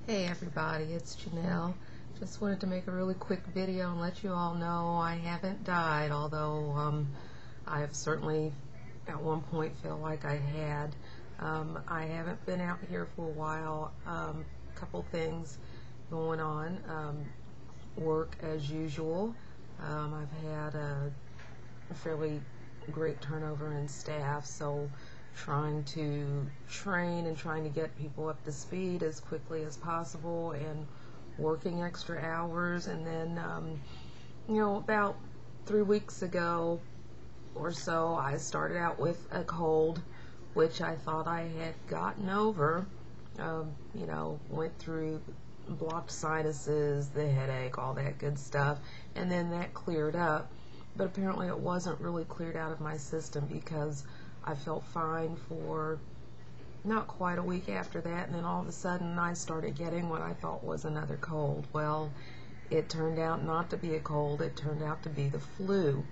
Hey everybody, it's Janelle. Just wanted to make a really quick video and let you all know I haven't died, although I have certainly at one point felt like I had. I haven't been out here for a while. Couple things going on. Work as usual. I've had a fairly great turnover in staff, so trying to train and trying to get people up to speed as quickly as possible and working extra hours. And then about 3 weeks ago or so I started out with a cold, which I thought I had gotten over. Went through blocked sinuses, the headache, all that good stuff, and then that cleared up. But apparently it wasn't really cleared out of my system, because I felt fine for not quite a week after that, and then all of a sudden I started getting what I thought was another cold. Well, it turned out not to be a cold, it turned out to be the flu,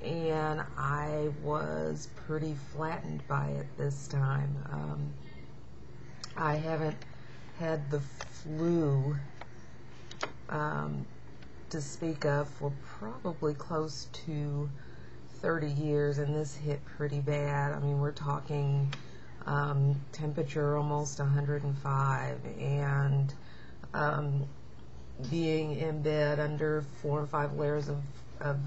and I was pretty flattened by it this time. I haven't had the flu to speak of for probably close to 30 years, and this hit pretty bad. I mean, we're talking temperature almost 105, and being in bed under 4 or 5 layers of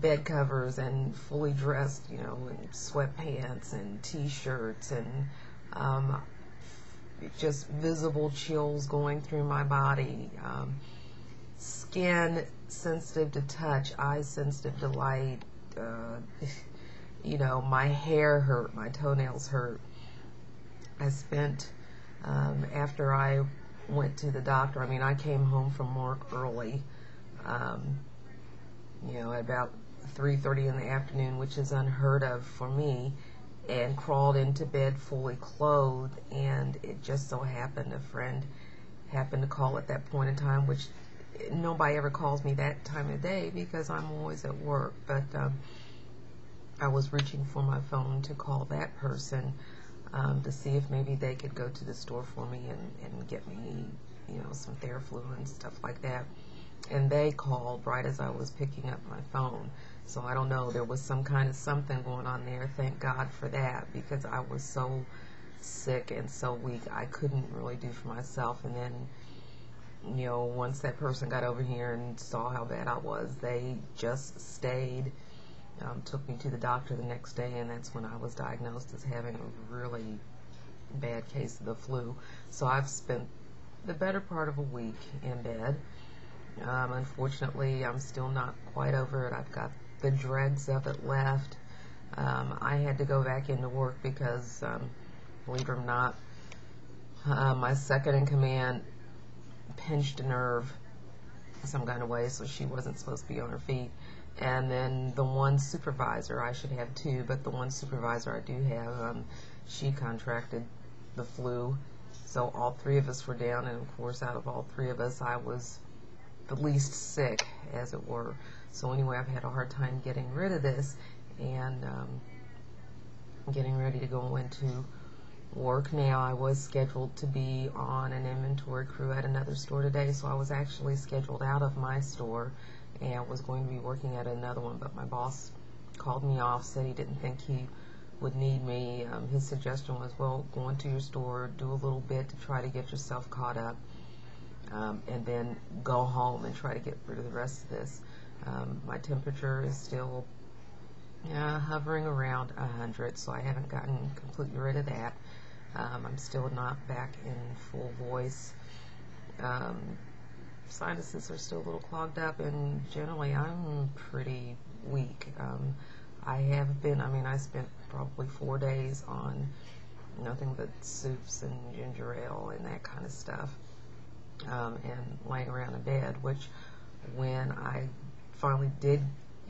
bed covers, and fully dressed, in sweatpants and t-shirts, and just visible chills going through my body. Skin sensitive to touch, eye sensitive to light. My hair hurt, my toenails hurt. I spent, after I went to the doctor, I came home from work early, at about 3:30 in the afternoon, which is unheard of for me, and crawled into bed fully clothed. And it just so happened a friend happened to call at that point in time, which nobody ever calls me that time of day because I'm always at work. But I was reaching for my phone to call that person to see if maybe they could go to the store for me and get me, some Theraflu and stuff like that. And they called right as I was picking up my phone. So I don't know, there was some kind of something going on there. Thank God for that, because I was so sick and so weak I couldn't really do for myself. And then, once that person got over here and saw how bad I was, they just stayed, took me to the doctor the next day, and that's when I was diagnosed as having a really bad case of the flu. So I've spent the better part of a week in bed. Unfortunately, I'm still not quite over it. I've got the dregs of it left. I had to go back into work because, believe it or not, my second in command pinched a nerve some kind of way, so she wasn't supposed to be on her feet. And then the one supervisor, I should have two, but the one supervisor I do have, she contracted the flu. So all three of us were down, and of course out of all three of us, I was the least sick, as it were. So anyway, I've had a hard time getting rid of this, and getting ready to go into work now. I was scheduled to be on an inventory crew at another store today, so I was actually scheduled out of my store and was going to be working at another one, but my boss called me off, said he didn't think he would need me. His suggestion was, well, go into your store, do a little bit to try to get yourself caught up, and then go home and try to get rid of the rest of this. My temperature is still hovering around 100, so I haven't gotten completely rid of that. I'm still not back in full voice. Sinuses are still a little clogged up, and generally I'm pretty weak. I have been, I spent probably 4 days on nothing but soups and ginger ale and that kind of stuff, and laying around in bed, which when I finally did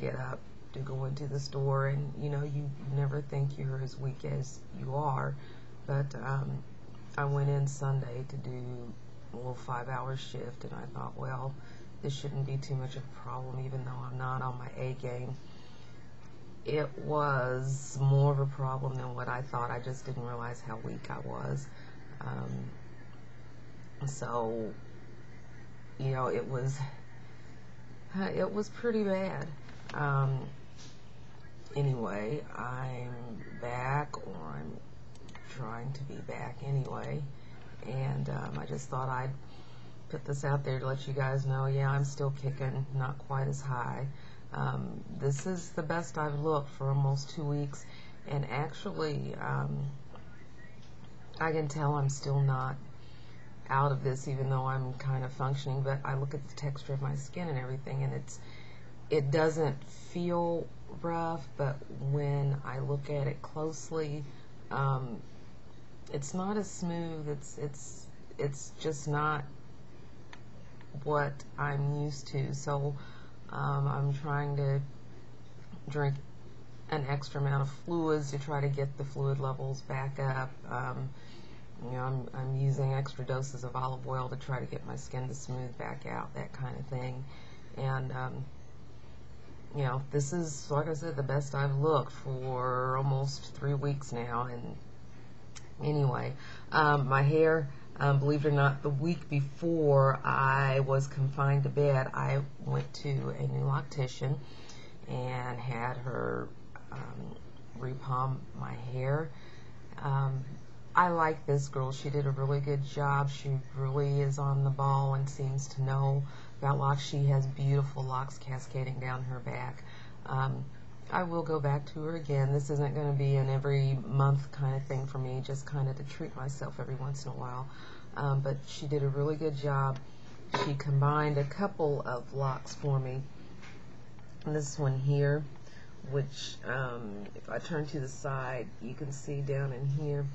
get up to go into the store, and you never think you're as weak as you are, but I went in Sunday to do a little 5-hour shift, and I thought, well, this shouldn't be too much of a problem, even though I'm not on my A game. It was more of a problem than what I thought. I just didn't realize how weak I was. So, you know, it was pretty bad. Anyway, I'm back, or I'm trying to be back anyway, and I just thought I'd put this out there to let you guys know, yeah, I'm still kicking, not quite as high. This is the best I've looked for almost 2 weeks, and actually, I can tell I'm still not out of this, even though I'm kind of functioning. But I look at the texture of my skin and everything, and it doesn't feel rough, but when I look at it closely, it's not as smooth. It's just not what I'm used to. So I'm trying to drink an extra amount of fluids to try to get the fluid levels back up. You know, I'm using extra doses of olive oil to try to get my skin to smooth back out, that kind of thing. And you know, this is, like I said, the best I've looked for almost 3 weeks now. And anyway, my hair, believe it or not, the week before I was confined to bed, I went to a new loctician and had her repalm my hair. I like this girl. She did a really good job. She really is on the ball and seems to know about locks. She has beautiful locks cascading down her back. I will go back to her again. This isn't going to be an every month kind of thing for me, just kind of to treat myself every once in a while. But she did a really good job. She combined a couple of locks for me. And this one here, which if I turn to the side, you can see down in here.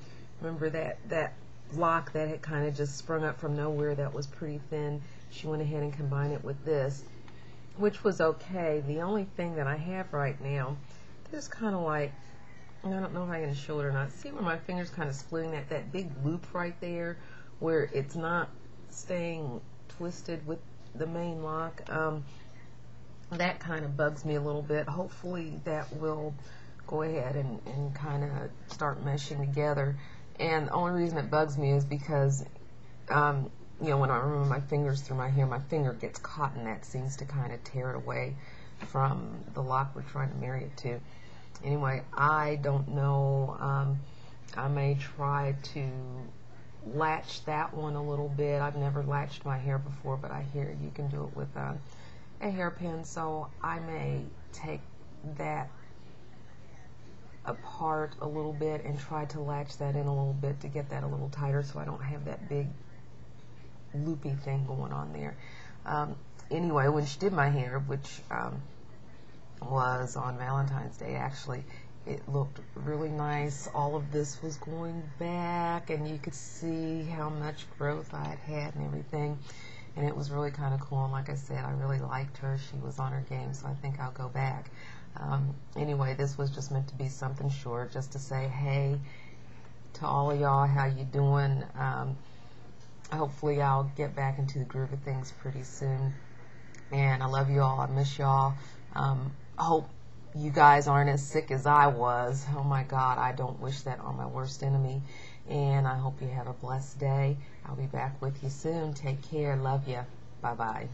Remember that lock that had kind of just sprung up from nowhere that was pretty thin? She went ahead and combined it with this, which was okay. The only thing that I have right now, there's kind of like, I don't know if I can show it or not. See where my finger's kind of splitting, that big loop right there where it's not staying twisted with the main lock? That kind of bugs me a little bit. Hopefully that will go ahead and kind of start meshing together. And the only reason it bugs me is because, you know, when I remove my fingers through my hair, my finger gets caught, and that seems to kind of tear it away from the lock we're trying to marry it to. Anyway, I don't know. I may try to latch that one a little bit. I've never latched my hair before, but I hear you can do it with a hairpin, so I may take that apart a little bit and try to latch that in a little bit to get that a little tighter, so I don't have that big loopy thing going on there. Anyway, when she did my hair, which was on Valentine's Day actually, it looked really nice. All of this was going back, and you could see how much growth I had and everything, and it was really kind of cool. And like I said, I really liked her. She was on her game, so I think I'll go back. Anyway, this was just meant to be something short, just to say hey to all of y'all, how you doing? Hopefully I'll get back into the groove of things pretty soon, and I love you all. I miss y'all. I hope you guys aren't as sick as I was. Oh my God, I don't wish that on my worst enemy. And I hope you have a blessed day. I'll be back with you soon. Take care. Love you. Bye-bye.